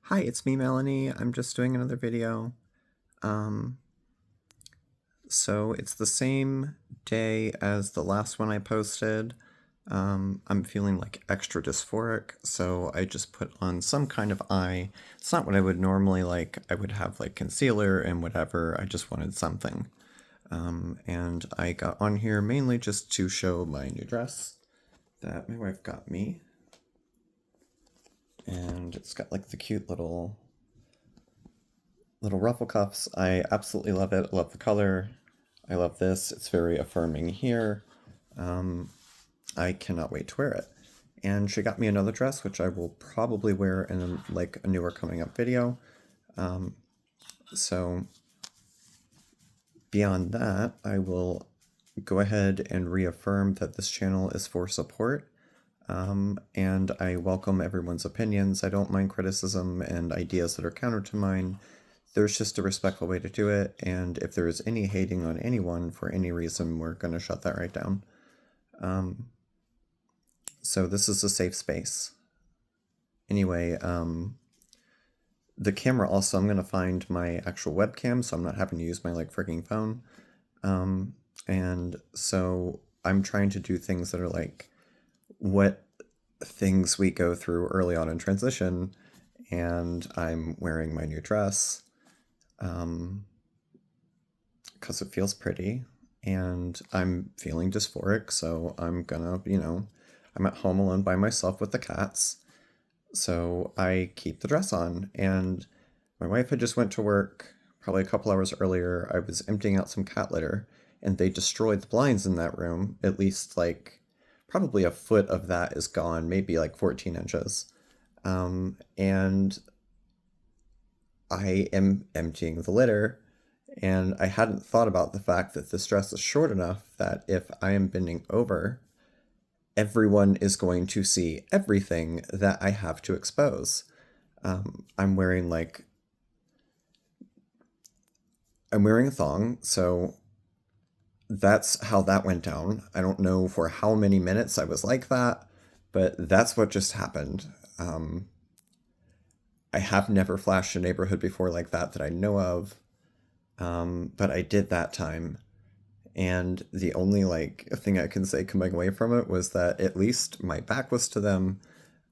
Hi, it's me, Melanie. I'm just doing another video. Um, so it's the same day as the last one I posted. I'm feeling like extra dysphoric, so I just put on some kind of eye. It's not what I would normally like. I would have like concealer and whatever. I just wanted something. And I got on here mainly just to show my new dress that my wife got me. And it's got like the cute little ruffle cuffs. I absolutely love it. I love the color. I love this. It's very affirming here. I cannot wait to wear it. And she got me another dress, which I will probably wear in like a newer coming up video. So beyond that, I will go ahead and reaffirm that this channel is for support. And I welcome everyone's opinions. I don't mind criticism and ideas that are counter to mine. There's just a respectful way to do it, and if there is any hating on anyone for any reason, we're going to shut that right down. So this is a safe space. Anyway, the camera also, I'm going to find my actual webcam, so I'm not having to use my like freaking phone. And so I'm trying to do things that are like what things we go through early on in transition, and I'm wearing my new dress because it feels pretty, and I'm feeling dysphoric, so I'm gonna, I'm at home alone by myself with the cats, so I keep the dress on. And my wife had just went to work probably a couple hours earlier. I was emptying out some cat litter, and they destroyed the blinds in that room. At least like probably a foot of that is gone, maybe like 14 inches. And I am emptying the litter, and I hadn't thought about the fact that this dress is short enough that if I am bending over, everyone is going to see everything that I have to expose. I'm wearing like, I'm wearing a thong, so that's how that went down. I don't know for how many minutes I was like that, but that's what just happened. I have never flashed a neighborhood before like that I know of. But I did that time. And the only like thing I can say coming away from it was that at least my back was to them.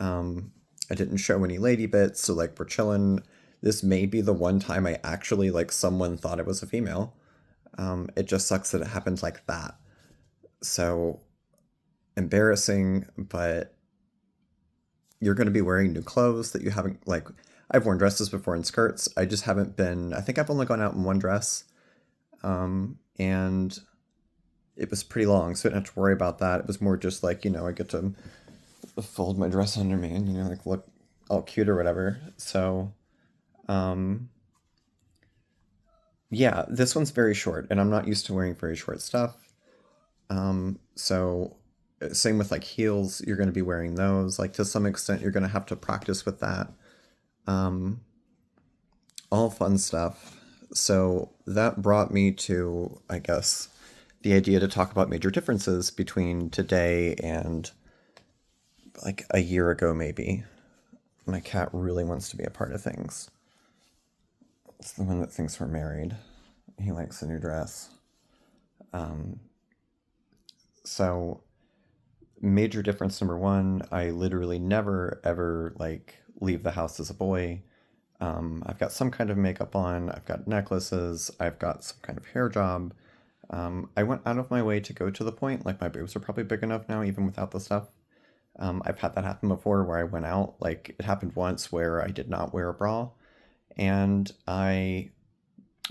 I didn't show any lady bits, so like we're chilling. This may be the one time I actually like someone thought it was a female. It just sucks that it happened like that. So embarrassing, but you're going to be wearing new clothes that you haven't like. I've worn dresses before and skirts. I just haven't been. I think I've only gone out in one dress, and it was pretty long, so I didn't have to worry about that. It was more just like, I get to fold my dress under me and, like look all cute or whatever. So, yeah, this one's very short, and I'm not used to wearing very short stuff. So, same with like heels, you're going to be wearing those. Like to some extent, you're going to have to practice with that. All fun stuff. So, that brought me to, I guess, the idea to talk about major differences between today and like a year ago, maybe. My cat really wants to be a part of things. It's the one that thinks we're married. He likes the new dress. So, major difference number one, I literally never ever like leave the house as a boy. I've got some kind of makeup on, I've got necklaces, I've got some kind of hair job. I went out of my way to go to the point, like my boobs are probably big enough now, even without the stuff. I've had that happen before where I went out, like it happened once where I did not wear a bra and I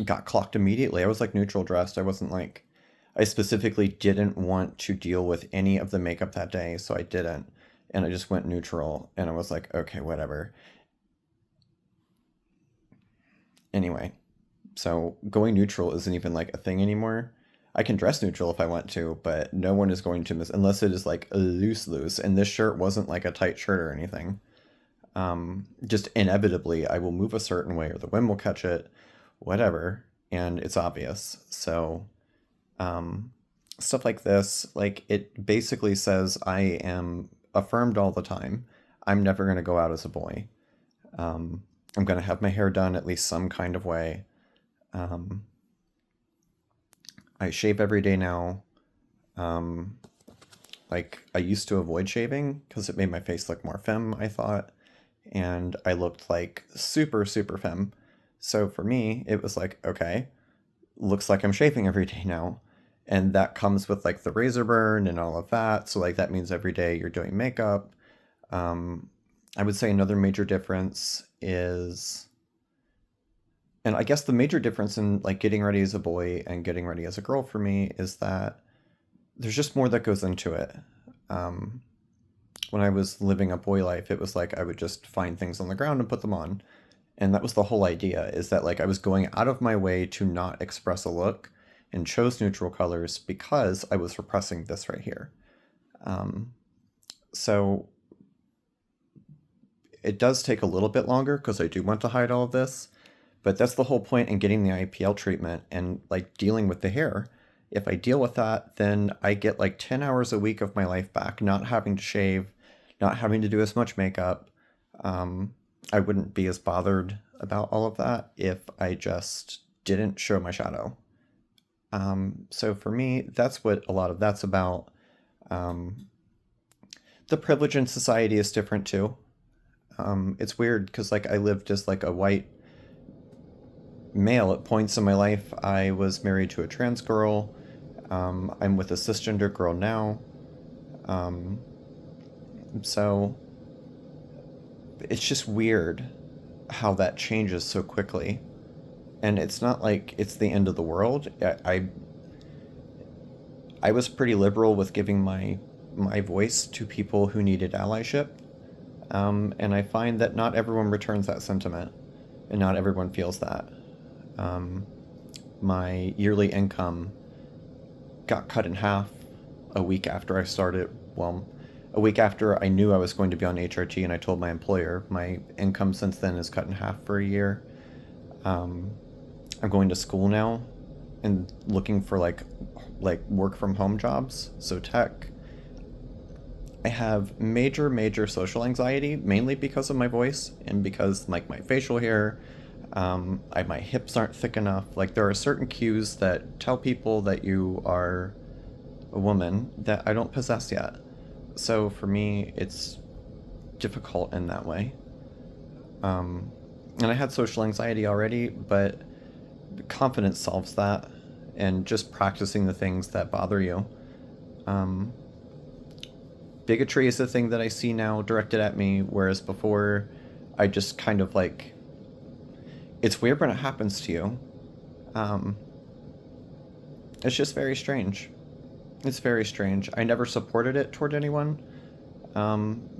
got clocked immediately. I was like neutral dressed. I wasn't like, I specifically didn't want to deal with any of the makeup that day, so I didn't. And I just went neutral and I was like, okay, whatever. Anyway, so going neutral isn't even like a thing anymore. I can dress neutral if I want to, but no one is going to miss unless it is like loose. And this shirt wasn't like a tight shirt or anything. Just inevitably, I will move a certain way, or the wind will catch it, whatever, and it's obvious. So, stuff like this, like it basically says I am affirmed all the time. I'm never going to go out as a boy. I'm going to have my hair done at least some kind of way. Um, I shave every day now. Um, like, I used to avoid shaving because it made my face look more femme, I thought. And I looked like super, super femme. So for me, it was like, okay, looks like I'm shaving every day now. And that comes with like the razor burn and all of that. So, like, that means every day you're doing makeup. Um, I would say another major difference is, and I guess the major difference in like getting ready as a boy and getting ready as a girl for me is that there's just more that goes into it. Um, when I was living a boy life, it was like I would just find things on the ground and put them on. And that was the whole idea, is that like I was going out of my way to not express a look and chose neutral colors because I was repressing this right here. Um, so it does take a little bit longer because I do want to hide all of this, but that's the whole point in getting the IPL treatment and like dealing with the hair. If I deal with that, then I get like 10 hours a week of my life back, not having to shave, not having to do as much makeup. Um, I wouldn't be as bothered about all of that if I just didn't show my shadow. So for me, that's what a lot of that's about. Um, the privilege in society is different too. It's weird because like I lived as like a white male at points in my life. I was married to a trans girl. I'm with a cisgender girl now. Um, so it's just weird how that changes so quickly. And it's not like it's the end of the world. I was pretty liberal with giving my voice to people who needed allyship. And I find that not everyone returns that sentiment, and not everyone feels that. Um, my yearly income got cut in half a week after I started. Well, a week after I knew I was going to be on HRT, and I told my employer. My income since then is cut in half for a year. Um, I'm going to school now and looking for like work from home jobs, so tech. I have major, major social anxiety, mainly because of my voice and because like my facial hair. My hips aren't thick enough. Like there are certain cues that tell people that you are a woman that I don't possess yet. So for me, it's difficult in that way. Um, and I had social anxiety already, but confidence solves that, and just practicing the things that bother you. Um, Bigotry is the thing that I see now directed at me, whereas before I just kind of like, it's weird when it happens to you. Um, it's just very strange. It's very strange. I never supported it toward anyone.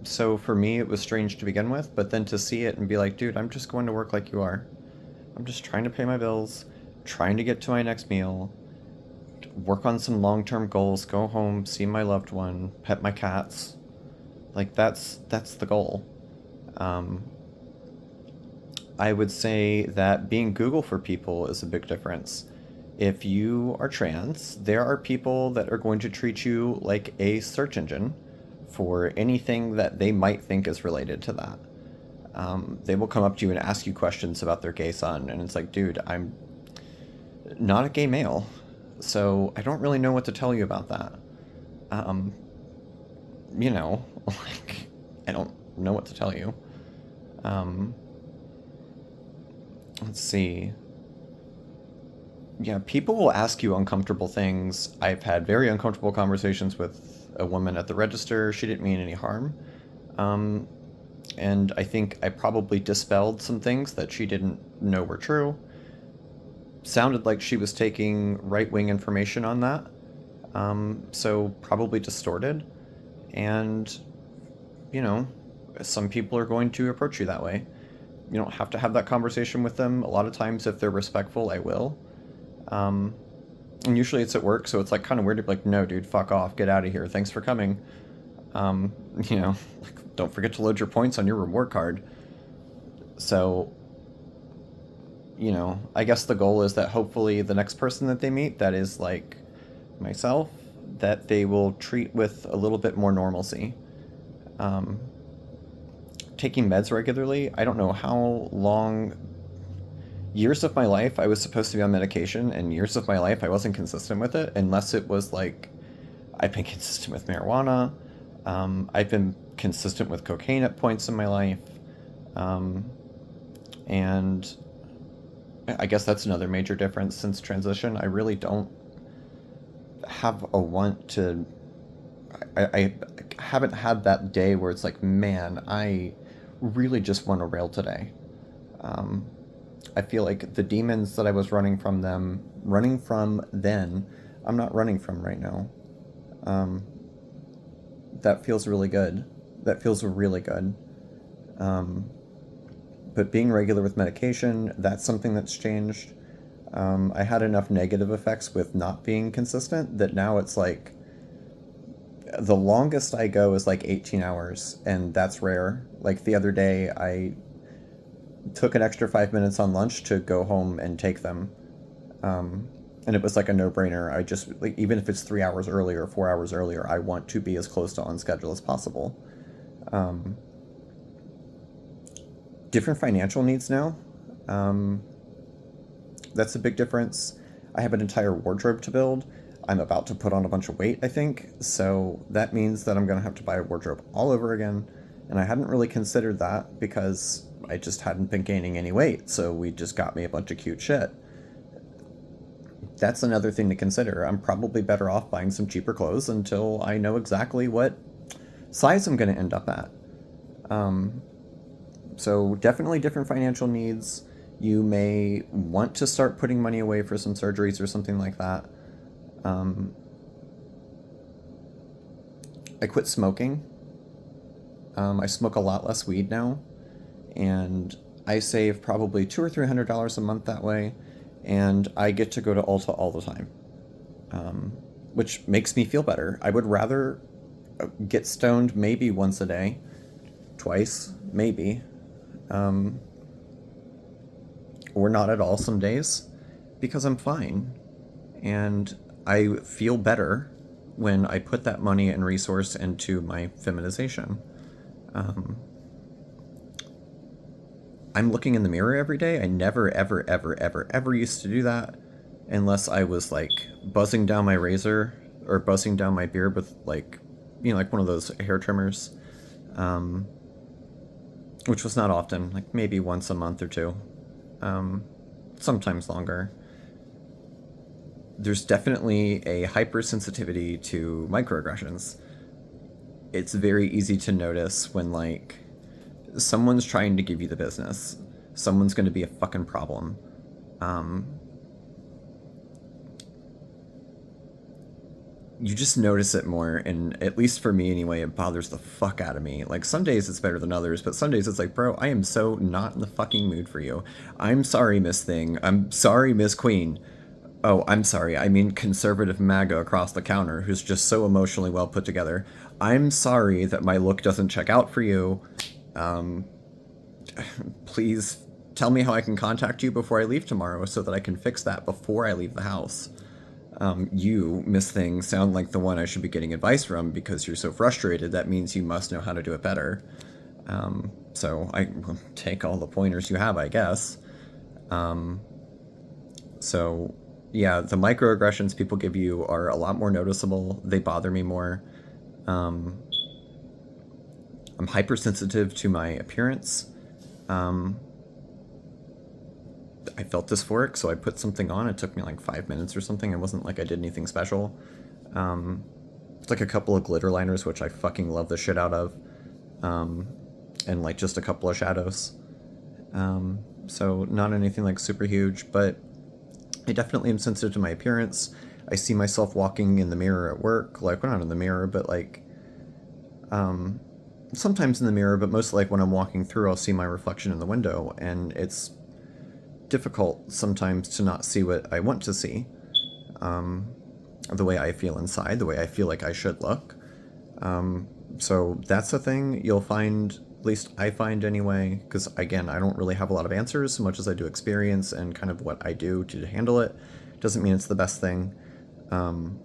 So for me, it was strange to begin with, but then to see it and be like, dude, I'm just going to work like you are. I'm just trying to pay my bills, trying to get to my next meal, work on some long-term goals, go home, see my loved one, pet my cats. Like that's the goal. Um, I would say that being Google for people is a big difference. If you are trans, there are people that are going to treat you like a search engine for anything that they might think is related to that. They will come up to you and ask you questions about their gay son, and it's like, dude, I'm not a gay male, so I don't really know what to tell you about that. Um, like, I don't know what to tell you. Um, let's see. Yeah, people will ask you uncomfortable things. I've had very uncomfortable conversations with a woman at the register. She didn't mean any harm. Um, and I think I probably dispelled some things that she didn't know were true. Sounded like she was taking right wing information on that. So probably distorted. And, you know, some people are going to approach you that way. You don't have to have that conversation with them. A lot of times, if they're respectful, I will. Um, and usually it's at work, so it's like kind of weird to be like, no, dude, fuck off, get out of here. Thanks for coming. Um, you know, like, don't forget to load your points on your reward card. So, I guess the goal is that hopefully the next person that they meet that is like myself, that they will treat with a little bit more normalcy. Um, taking meds regularly. I don't know how long, years of my life I was supposed to be on medication, and years of my life I wasn't consistent with it, unless it was like I've been consistent with marijuana. I've been consistent with cocaine at points in my life. Um, and I guess that's another major difference since transition. I really don't have a want to. I haven't had that day where it's like, man, I really just want to rail today. Um, I feel like the demons that I was running from then, I'm not running from right now. Um, that feels really good. That feels really good. Um, but being regular with medication, that's something that's changed. I had enough negative effects with not being consistent that now it's like the longest I go is like 18 hours, and that's rare. Like the other day, I took an extra 5 minutes on lunch to go home and take them. Um, and it was like a no brainer. I just, like, even if it's 3 hours earlier, 4 hours earlier, I want to be as close to on schedule as possible. Um, Different financial needs now. Um, that's a big difference. I have an entire wardrobe to build. I'm about to put on a bunch of weight, I think. So that means that I'm going to have to buy a wardrobe all over again. And I hadn't really considered that because I just hadn't been gaining any weight. So we just got me a bunch of cute shit. That's another thing to consider. I'm probably better off buying some cheaper clothes until I know exactly what size I'm going to end up at. Um, so definitely different financial needs. You may want to start putting money away for some surgeries or something like that. Um, I quit smoking. I smoke a lot less weed now, and I save probably $200 or $300 a month that way, and I get to go to Ulta all the time, um, which makes me feel better. I would rather get stoned maybe once a day, twice, maybe, um, or not at all some days, because I'm fine. And I feel better when I put that money and resource into my feminization. Um, I'm looking in the mirror every day. I never, ever, ever, ever, ever used to do that unless I was like buzzing down my razor or buzzing down my beard with like, like one of those hair trimmers, um, which was not often, like maybe once a month or two, um, sometimes longer. There's definitely a hypersensitivity to microaggressions. It's very easy to notice when like someone's trying to give you the business. Someone's going to be a fucking problem. Um, you just notice it more, and at least for me anyway, it bothers the fuck out of me. Like some days it's better than others, but some days it's like, bro, I am so not in the fucking mood for you. I'm sorry, Miss Thing. I'm sorry, Miss Queen. Oh, I'm sorry. I mean conservative MAGA across the counter who's just so emotionally well put together. I'm sorry that my look doesn't check out for you. Um, Please tell me how I can contact you before I leave tomorrow so that I can fix that before I leave the house. You, Miss Thing, sound like the one I should be getting advice from because you're so frustrated. That means you must know how to do it better. So I will take all the pointers you have, I guess. Um, so, yeah, the microaggressions people give you are a lot more noticeable. They bother me more. Um, I'm hypersensitive to my appearance. Um, I felt dysphoric, so I put something on. It took me like 5 minutes or something. It wasn't like I did anything special. Um, it's like a couple of glitter liners, which I fucking love the shit out of. Um, and like just a couple of shadows. So not anything like super huge, but I definitely am sensitive to my appearance. I see myself walking in the mirror at work, like, well, not in the mirror, but like, um, sometimes in the mirror, but mostly like when I'm walking through, I'll see my reflection in the window, and it's difficult sometimes to not see what I want to see. Um, the way I feel inside, the way I feel like I should look. So that's a thing you'll find, at least I find anyway, because again, I don't really have a lot of answers so much as I do experience and kind of what I do to handle it. Doesn't mean it's the best thing. Um,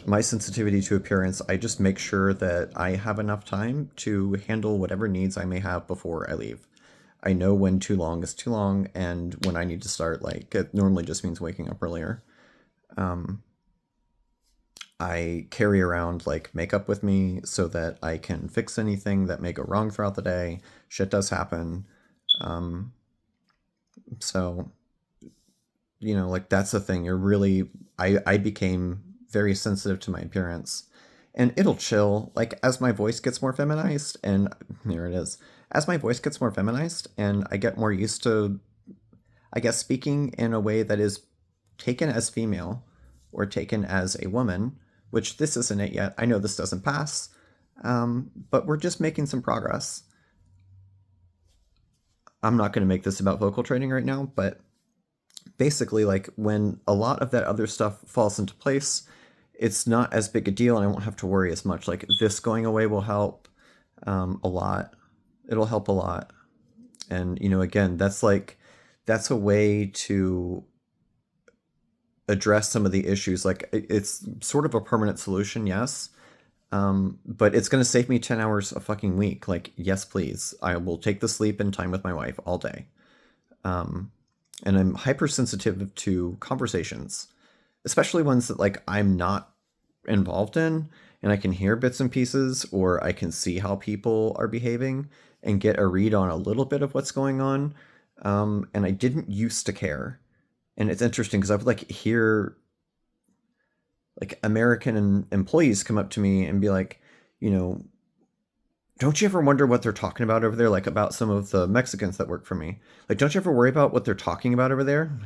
My sensitivity to appearance, I just make sure that I have enough time to handle whatever needs I may have before I leave. I know when too long is too long, and when I need to start, like, it normally just means waking up earlier. Um, I carry around like makeup with me so that I can fix anything that may go wrong throughout the day. Shit does happen. Um, so, like that's the thing. I became very sensitive to my appearance. And it'll chill. Like, as my voice gets more feminized, and there it is. As my voice gets more feminized, and I get more used to, I guess, speaking in a way that is taken as female or taken as a woman, which this isn't it yet. I know this doesn't pass, but we're just making some progress. I'm not going to make this about vocal training right now, but basically, like when a lot of that other stuff falls into place, it's not as big a deal, and I won't have to worry as much. Like this going away will help a lot. It'll help a lot, and again, that's a way to address some of the issues. Like it's sort of a permanent solution, yes. But it's going to save me 10 hours a fucking week. Like, yes, please. I will take the sleep and time with my wife all day. Um, and I'm hypersensitive to conversations, especially ones that like I'm not involved in, and I can hear bits and pieces, or I can see how people are behaving and get a read on a little bit of what's going on. And I didn't used to care. And it's interesting because I would like hear like American employees come up to me and be like, you know, don't you ever wonder what they're talking about over there? Like about some of the Mexicans that work for me. Like, don't you ever worry about what they're talking about over there?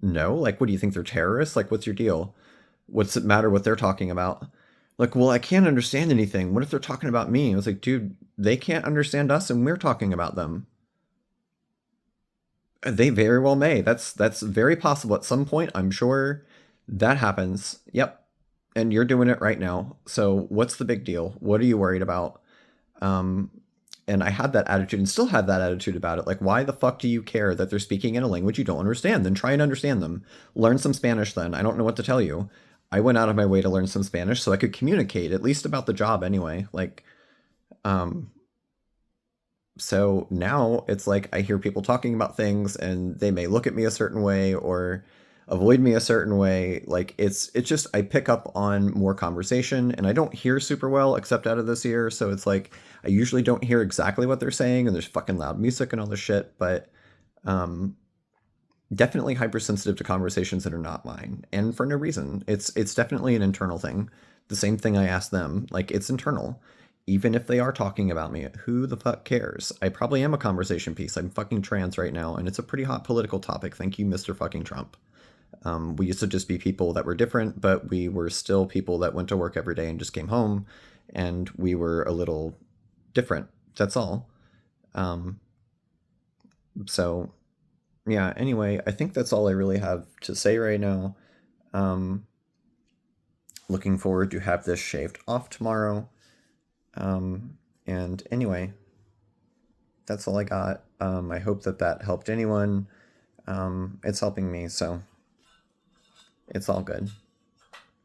No. Like, what do you think they're terrorists? Like, what's your deal? What's it matter what they're talking about? Like, well, I can't understand anything. What if they're talking about me? I was like, dude, they can't understand us and we're talking about them. They very well may. That's very possible at some point. I'm sure that happens. Yep. And you're doing it right now. So what's the big deal? What are you worried about? Um, and I had that attitude and still have that attitude about it. Like, why the fuck do you care that they're speaking in a language you don't understand? Then try and understand them. Learn some Spanish then. I don't know what to tell you. I went out of my way to learn some Spanish so I could communicate, at least about the job anyway. Like, um, so now it's like I hear people talking about things and they may look at me a certain way or avoid me a certain way. Like it's just I pick up on more conversation, and I don't hear super well except out of this ear, so it's like I usually don't hear exactly what they're saying, and there's fucking loud music and all this shit, but um definitely hypersensitive to conversations that are not mine, and for no reason. It's definitely an internal thing. The same thing I ask them, like it's internal. Even if they are talking about me, who the fuck cares? I probably am a conversation piece. I'm fucking trans right now, and it's a pretty hot political topic. Thank you, Mr. fucking Trump. We used to just be people that were different, but we were still people that went to work every day and just came home, and we were a little different. That's all. Um, so yeah, anyway, I think that's all I really have to say right now. Um, Looking forward to have this shaved off tomorrow. And anyway, that's all I got. I hope that that helped anyone. It's helping me, so it's all good.